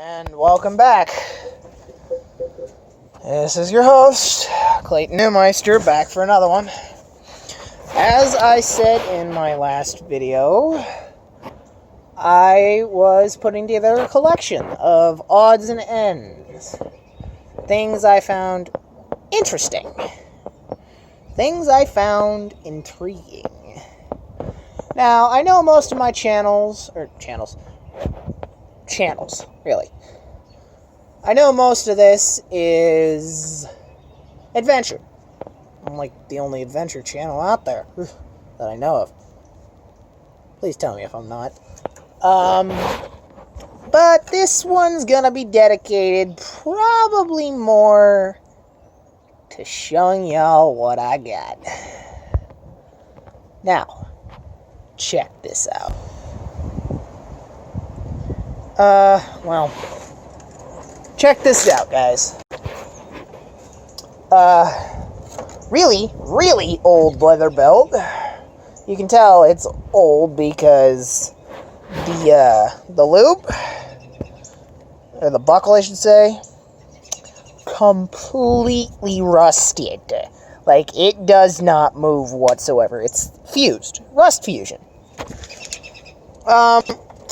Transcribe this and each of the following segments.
And welcome back. This is your host, Clayton Newmeister, back for another one. As I said in my last video, I was putting together a collection of odds and ends. Things I found interesting. Things I found intriguing. Now, I know most of my channels, really. I know most of this is adventure. I'm like the only adventure channel out there that I know of. Please tell me if I'm not. But this one's gonna be dedicated probably more to showing y'all what I got. Now, check this out. Well, check this out, guys. Really old leather belt. You can tell it's old because the loop, or the buckle, I should say, completely rusted. Like, it does not move whatsoever. It's fused. Rust fusion.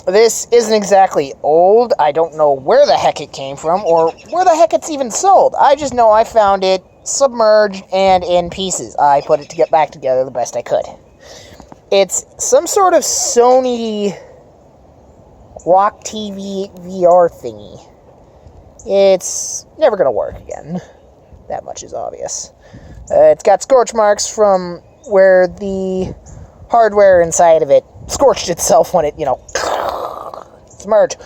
This isn't exactly old. I don't know where the heck it came from, or where the heck it's even sold. I just know I found it submerged and in pieces. I put it to get back together the best I could. It's some sort of Sony Walk TV VR thingy. It's never going to work again. That much is obvious. It's got scorch marks from where the hardware inside of it scorched itself when it, submerged.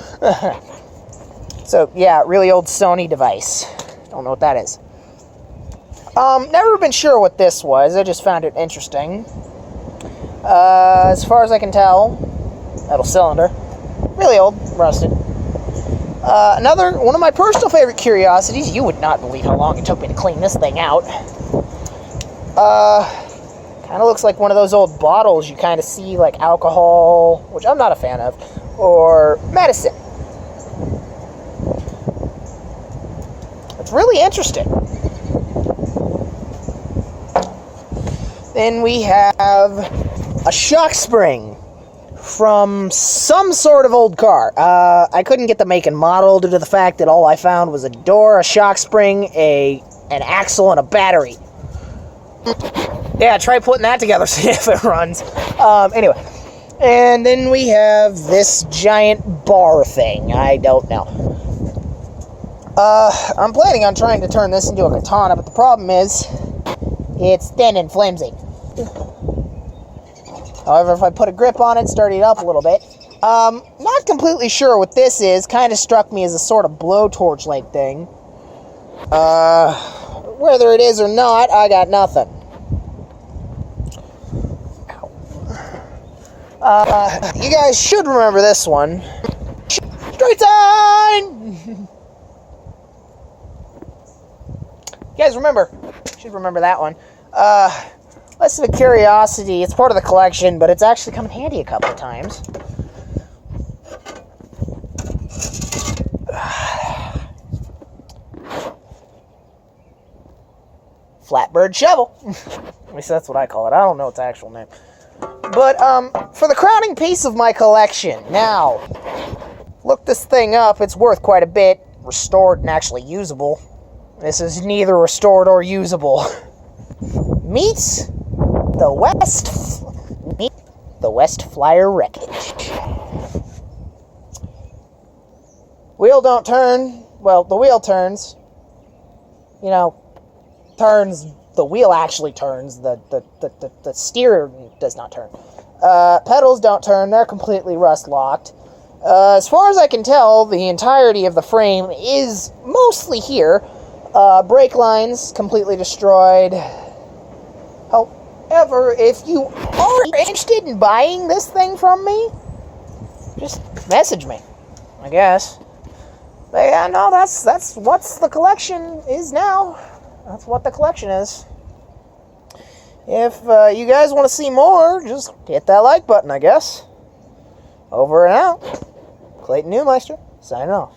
So, yeah, really old Sony device. Don't know what that is. Never been sure what this was. I just found it interesting. As far as I can tell, metal cylinder. Really old, rusted. Another one of my personal favorite curiosities. You would not believe how long it took me to clean this thing out. Kind of looks like one of those old bottles you kind of see, like alcohol, which I'm not a fan of, or medicine. It's really interesting. Then we have a shock spring from some sort of old car. I couldn't get the make and model due to the fact that all I found was a door, a shock spring, an axle, and a battery. Yeah, try putting that together, see if it runs. Anyway. And then we have this giant bar thing. I don't know. I'm planning on trying to turn this into a katana, but the problem is it's thin and flimsy. However, if I put a grip on it, start it up a little bit. Not completely sure what this is. Kind of struck me as a sort of blowtorch-like thing. Whether it is or not, I got nothing. You guys should remember this one. Straight sign! You guys should remember that one. Less of a curiosity. It's part of the collection, but it's actually come in handy a couple of times. Flatbird shovel. At least that's what I call it. I don't know its actual name. But, for the crowning piece of my collection, now, look this thing up, it's worth quite a bit, restored and actually usable. This is neither restored or usable. Meets the West Flyer wreckage. Wheel don't turn, well, the wheel turns, turns. The wheel actually turns. The steer does not turn. Pedals don't turn. They're completely rust-locked. As far as I can tell, the entirety of the frame is mostly here. Brake lines completely destroyed. However, if you are interested in buying this thing from me, just message me, I guess. But yeah, no, that's what the collection is now. That's what the collection is. If you guys want to see more, just hit that like button, I guess. Over and out. Clayton Newmeister, signing off.